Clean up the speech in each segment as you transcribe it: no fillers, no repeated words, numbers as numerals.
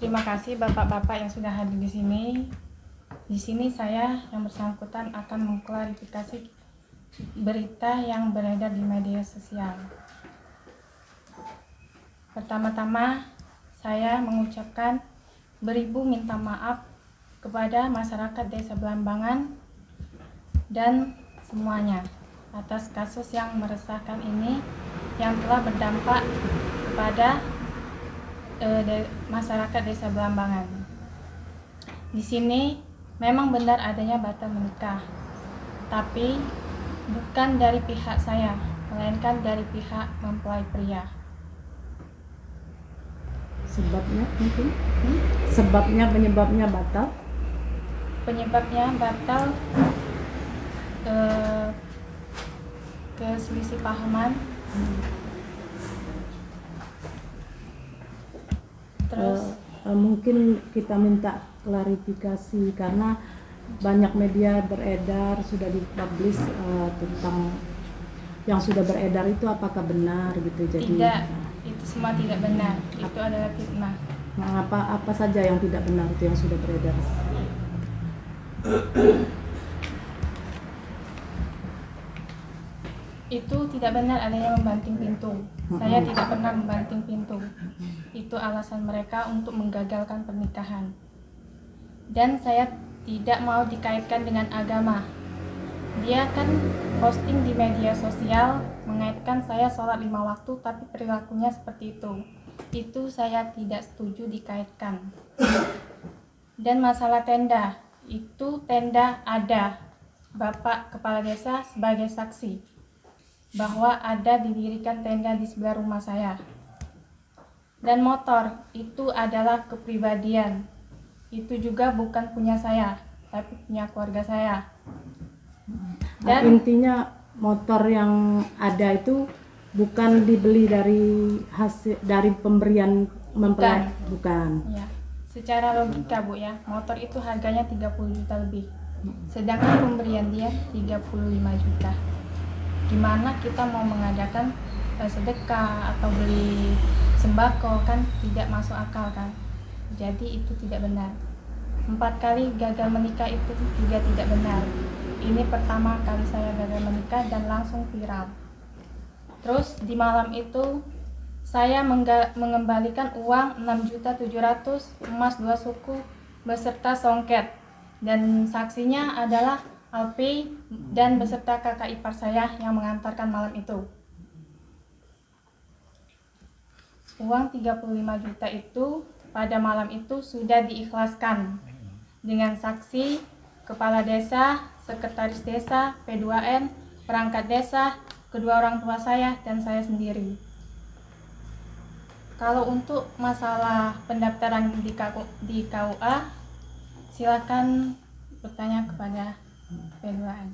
Terima kasih bapak-bapak yang sudah hadir di sini. Di sini saya yang bersangkutan akan mengklarifikasi berita yang beredar di media sosial. Pertama-tama, saya mengucapkan beribu minta maaf kepada masyarakat Desa Belambangan dan semuanya atas kasus yang meresahkan ini yang telah berdampak kepada masyarakat Desa Belambangan. Di sini memang benar adanya batal menikah, tapi bukan dari pihak saya, melainkan dari pihak mempelai pria. Sebabnya mungkin? Penyebabnya batal? Penyebabnya batal keselisih pahaman. Terus mungkin kita minta klarifikasi karena banyak media beredar sudah dipublish tentang yang sudah beredar itu apakah benar gitu. Jadi tidak, itu semua tidak benar. Itu adalah fitnah. Apa saja yang tidak benar itu yang sudah beredar? Itu tidak benar adanya membanting pintu. Saya tidak pernah membanting pintu. Itu alasan mereka untuk menggagalkan pernikahan. Dan saya tidak mau dikaitkan dengan agama. Dia kan posting di media sosial mengaitkan saya sholat 5 waktu tapi perilakunya seperti itu. Itu saya tidak setuju dikaitkan. Dan masalah tenda, itu tenda ada. Bapak Kepala Desa sebagai saksi bahwa ada didirikan tenda di sebelah rumah saya. Dan motor itu adalah kepribadian. Itu juga bukan punya saya, tapi punya keluarga saya. Dan intinya motor yang ada itu bukan dibeli dari pemberian mempelai, bukan. Ya, secara logika Bu ya, motor itu harganya 30 juta lebih. Sedangkan pemberian dia 35 juta. Gimana kita mau mengadakan sedekah atau beli sembako, kan tidak masuk akal kan. Jadi itu tidak benar. 4 kali gagal menikah itu juga tidak benar. Ini pertama kali saya gagal menikah dan langsung viral. Terus di malam itu saya mengembalikan uang 6.700.000, emas 2 suku beserta songket. Dan saksinya adalah Alpi dan beserta kakak ipar saya yang mengantarkan malam itu. Uang 35 juta itu pada malam itu sudah diikhlaskan dengan saksi, kepala desa, sekretaris desa, P2N, perangkat desa, kedua orang tua saya, dan saya sendiri. Kalau untuk masalah pendaftaran di KUA, silakan bertanya kepada P2N.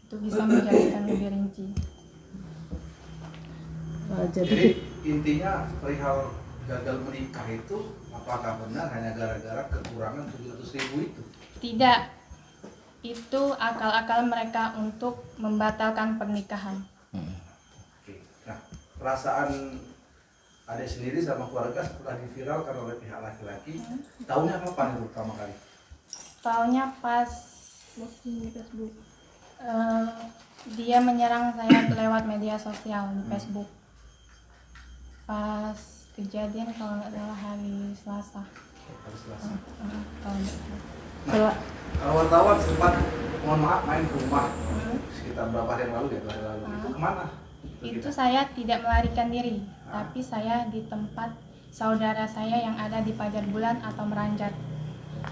Itu bisa menjelaskan lebih rinci. Jadi intinya perihal gagal menikah itu apakah benar hanya gara-gara kekurangan 700.000 itu? Tidak. Itu akal-akal mereka untuk membatalkan pernikahan. Oke. Nah, perasaan adik sendiri sama keluarga setelah diviralkan oleh pihak laki-laki, tahunya kapan itu pertama kali? Tahunya pas posting di Facebook. Dia menyerang saya lewat media sosial di Facebook. Pas kejadian kalau nggak salah hari Selasa. Kalau wartawan sempat, mohon maaf, main ke rumah sekitar berapa hari yang lalu ya, 2 hari lalu. Itu kemana? Itu saya tidak melarikan diri, tapi saya di tempat saudara saya yang ada di Pajar Bulan atau Meranjat.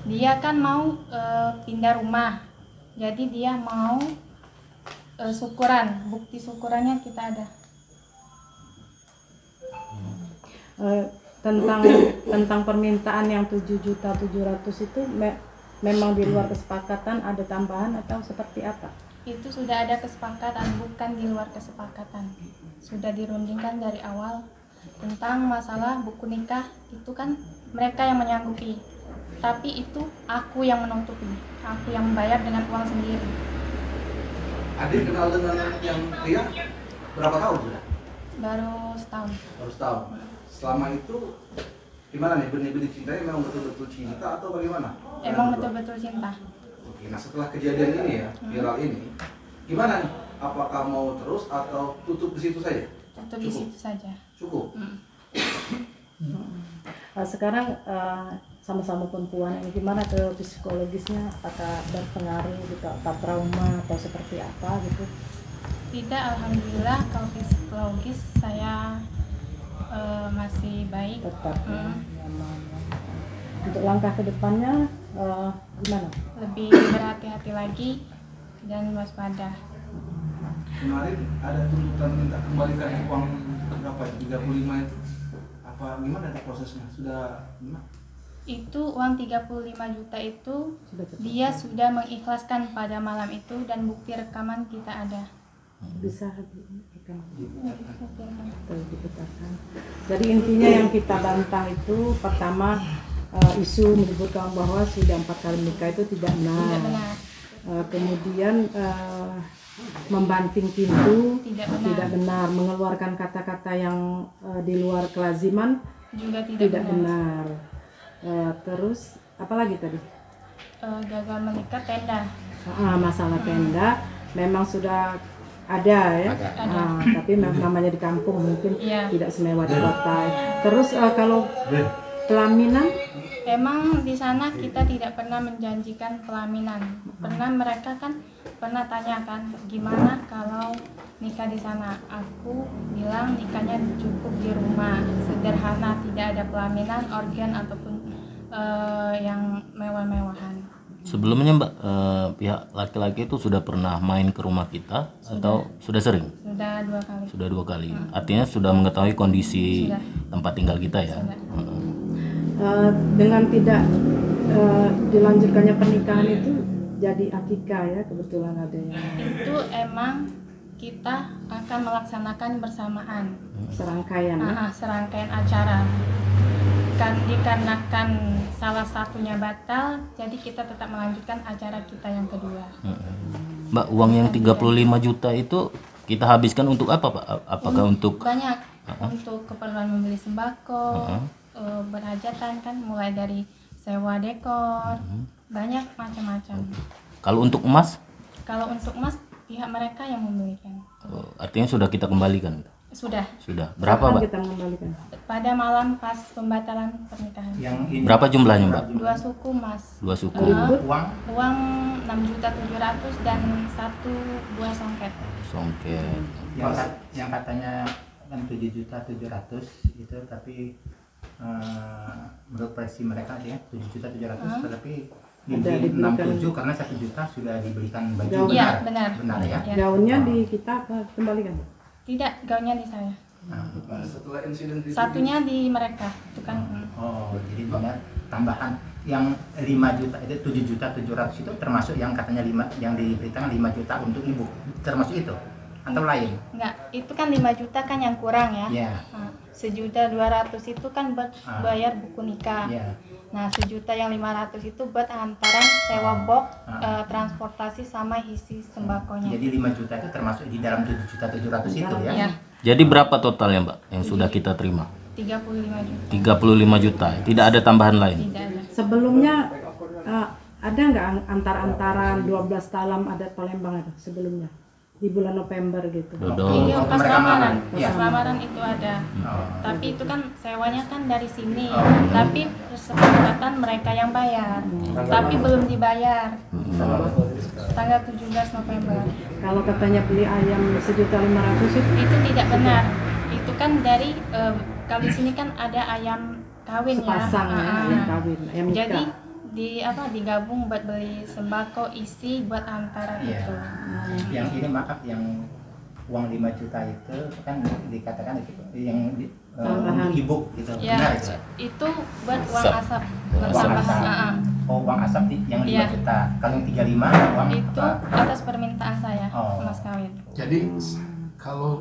Dia kan mau pindah rumah, jadi dia mau syukuran, bukti syukurannya kita ada. Tentang permintaan yang 7.700.000 itu memang di luar kesepakatan, ada tambahan atau seperti apa? Itu sudah ada kesepakatan, bukan di luar kesepakatan. Sudah dirundingkan dari awal tentang masalah buku nikah, itu kan mereka yang menyanggupi. Tapi itu aku yang menutupi, aku yang membayar dengan uang sendiri. Adik kenal dengan yang pria berapa tahun sudah? Baru setahun. Baru setahun. Selama itu Gimana nih, benih-benih cintanya memang betul-betul cinta atau bagaimana? Emang betul-betul cinta. Oke, nah setelah kejadian ini ya, viral ini, gimana nih? Apakah mau terus atau tutup di situ saja? Tutup di situ saja. Cukup. Sekarang sama-sama perempuan ini gimana ke psikologisnya, apakah berpengaruh gitu, apa trauma atau seperti apa gitu? Tidak, alhamdulillah kalau psikologis saya masih baik. Tetap nyaman. Untuk langkah ke depannya gimana? Lebih berhati-hati lagi dan waspada. Kemarin ada tuntutan minta kembalikan uang berapa? 35 itu? Apa gimana ada prosesnya? Sudah gimana? Itu uang 35 juta itu Sudah cepat. dia sudah mengikhlaskan pada malam itu dan bukti rekaman kita ada. Bisa diputarkan. Firman. Diputarkan. Jadi intinya yang kita bantah itu pertama isu menyebutkan bahwa sudah 4 kali nikah itu tidak benar. Tidak benar. Kemudian membanting pintu Tidak benar. mengeluarkan kata-kata yang di luar kelaziman Juga tidak benar. Terus apa lagi tadi? Gagal menikah tenda. Masalah tenda memang sudah ada ya. Tapi namanya di kampung mungkin Iya. tidak semewah di kota. Terus kalau pelaminan Emang di sana kita tidak pernah menjanjikan pelaminan. Mereka kan pernah tanyakan gimana kalau nikah di sana. Aku bilang nikahnya cukup di rumah, sederhana, tidak ada pelaminan, organ ataupun yang mewah-mewahan. Sebelumnya Mbak, pihak laki-laki itu sudah pernah main ke rumah kita atau sudah sering? Sudah 2 kali. Sudah 2 kali. Artinya sudah mengetahui kondisi tempat tinggal kita ya. Sudah. dengan tidak dilanjutkannya pernikahan itu jadi akikah ya, kebetulan ada yang Itu emang kita akan melaksanakan bersamaan. serangkaian ya. Serangkaian acara. Dikarenakan salah satunya batal, jadi kita tetap melanjutkan acara kita yang kedua. Mbak, uang yang 35 juta itu kita habiskan untuk apa Pak? Apakah untuk Banyak untuk keperluan membeli sembako, berhajatan kan, mulai dari sewa dekor, banyak macam-macam. kalau untuk emas? Kalau untuk emas, pihak mereka yang membelikan. Artinya sudah kita kembalikan? Sudah. Sudah. Berapa Kapan Mbak? kita mengembalikan? Pada malam pas pembatalan pernikahan. Yang ini Berapa jumlahnya Mbak? 2 suku emas. 2 suku. uang Uang 6.700.000 dan 1 buah songket. Songket. yang katanya kan 7.700.000 itu, tapi menurut versi mereka ya 7.700.000, tetapi Ada di diberikan. 67 karena 1 juta sudah dibelikan baju. Gaun. Iya, benar. Benar ya. Ya. Gaunnya di kita apa kembalikan? Tidak, gaunnya di saya. Nah, setelah insiden itu Satunya di mereka, itu kan. Oh, jadi benar tambahan yang 5 juta itu 7.700.000 itu termasuk yang katanya 5 yang diberitakan 5 juta untuk ibu, termasuk itu atau lain? Enggak, itu kan 5 juta kan yang kurang ya. Ya. Nah, 1.200.000 itu kan buat bayar buku nikah. Ya. Nah, 1.500.000 itu buat antaran sewa box, transportasi sama isi sembakonya. Jadi 5 juta itu termasuk di dalam 7.700.000 itu ya? Ya, Jadi berapa totalnya Mbak yang sudah kita terima? 35 juta. 35 juta. Tidak ada tambahan lain. Tidak ada. Sebelumnya ada nggak antara 12 talam adat Palembang itu sebelumnya di bulan November gitu? Dodol. Iya, pas mereka lamaran. makan. Pas Iya. lamaran itu ada. Oh. Tapi itu kan sewanya kan dari sini. Tapi kesepakatan mereka yang bayar. Tapi belum dibayar. Tanggal 17 November. Kalau katanya beli ayam 1.500.000 itu Itu tidak benar. Itu kan dari kalau di sini kan ada ayam kawin sepasang ya. ya, ayam kawin, ayam Jadi nikah. digabung buat beli sembako isi buat antara Iya. itu. Yang ini maaf, yang uang 5 juta itu kan dikatakan itu yang Tambahan. untuk ibu gitu. Ya, Benar itu? itu buat uang Asap. asap Uang bertambah. asap. Oh, uang asap yang 5 Iya. juta. Kalau yang 35 uang Itu apa? atas permintaan saya, Oh. mas kawin. Jadi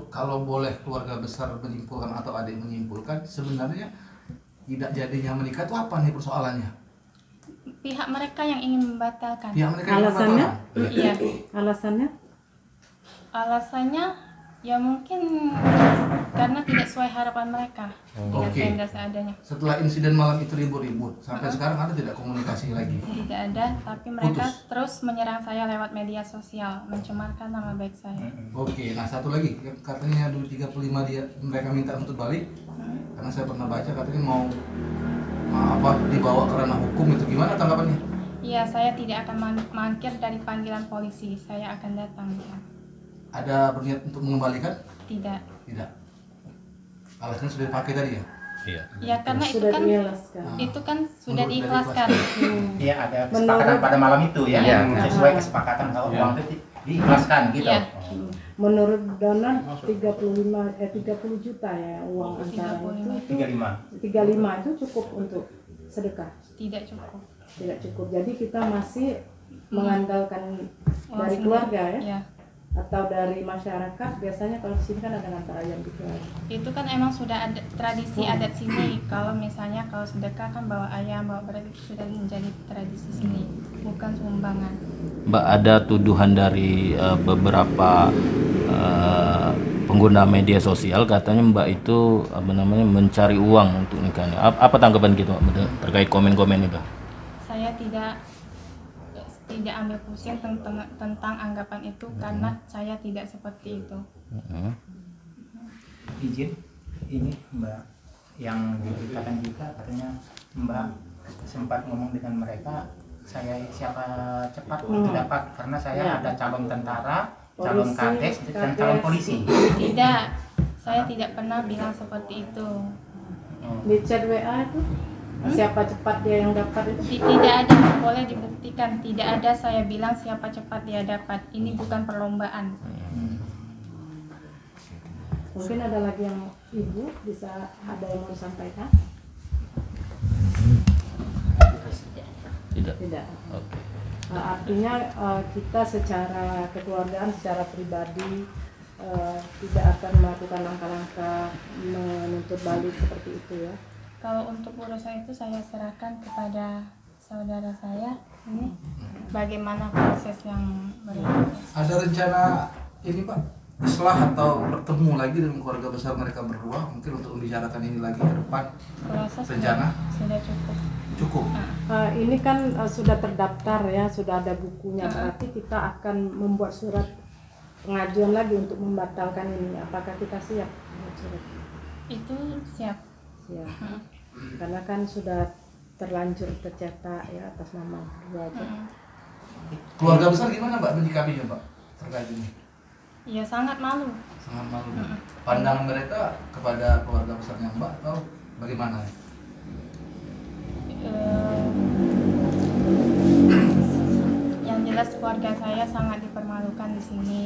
kalau boleh keluarga besar menyimpulkan atau adik menyimpulkan, sebenarnya tidak jadinya menikah itu apa nih persoalannya? Pihak mereka yang ingin membatalkan. Pihak mereka yang Alasannya? membatalkan. Iya. Alasannya Alasannya Ya mungkin karena tidak sesuai harapan mereka dengan Oke. tenda seadanya. Setelah insiden malam itu ribut-ribut, sampai sekarang ada tidak komunikasi lagi? Tidak ada, tapi mereka Putus. terus menyerang saya lewat media sosial, mencemarkan nama baik saya. Oke, nah satu lagi, katanya dulu 35 mereka minta untuk balik, karena saya pernah baca katanya mau dibawa ke ranah hukum, itu gimana tanggapannya? Iya, saya tidak akan mangkir dari panggilan polisi, saya akan datang. Ya. Ada berniat untuk mengembalikan? Tidak. Tidak. Alasannya sudah dipakai tadi ya? Iya. Ya karena itu Sudah kan dijelaskan. itu kan sudah Menurut diikhlaskan. Iya, ada kesepakatan pada malam itu ya, Iya. sesuai kesepakatan kalau uang itu diikhlaskan gitu. Iya. Menurut donor 30 juta ya uang antara 35. itu 35 itu cukup untuk sedekah. Tidak cukup. Tidak cukup. Jadi kita masih mengandalkan Uang dari sendiri. keluarga ya Ya. atau dari masyarakat. Biasanya kalau di sini kan ada ngantar ayam gitu. Itu kan emang sudah ada tradisi adat sini. Kalau misalnya kalau sedekah kan bawa ayam, bawa beras itu sudah menjadi tradisi sini, bukan sumbangan. Mbak, ada tuduhan dari beberapa pengguna media sosial, katanya Mbak itu mencari uang untuk nikahnya. Apa tanggapan gitu Mbak, terkait komen-komen itu? Saya tidak ambil pusing tentang anggapan itu karena saya tidak seperti itu. Izin, ini Mbak yang diberitakan juga katanya Mbak sempat ngomong dengan mereka, saya siapa cepat itu dapat karena saya Ya. ada calon tentara, calon Polisi, kades dan calon kades. polisi. Tidak, saya tidak pernah bilang seperti itu. Di chat WA itu siapa cepat dia yang dapat itu. Tidak ada, boleh dibuktikan. Tidak ada saya bilang siapa cepat dia dapat. Ini bukan perlombaan. Mungkin ada lagi yang ibu bisa ada yang mau disampaikan? Tidak. Tidak. Oke. Artinya kita secara kekeluargaan, secara pribadi tidak akan melakukan langkah-langkah menuntut balik seperti itu ya. Kalau untuk urusan itu saya serahkan kepada saudara saya. Ini bagaimana proses yang berikutnya. Ada rencana ini Pak, islah atau bertemu lagi dengan keluarga besar mereka berdua, mungkin untuk membicarakan ini lagi ke depan? Proses Rencana? sudah cukup. Cukup. Ini kan sudah terdaftar ya, sudah ada bukunya. Berarti kita akan membuat surat pengajuan lagi untuk membatalkan ini. Apakah kita siap membuat surat? Itu siap. Siap. Karena kan sudah terlanjur tercetak ya atas nama dua aja. Keluarga besar gimana Mbak menyikapinya Mbak terkait ini? Ya sangat malu. Sangat malu. Pandangan mereka kepada keluarga besarnya Mbak atau bagaimana? Yang jelas keluarga saya sangat dipermalukan di sini.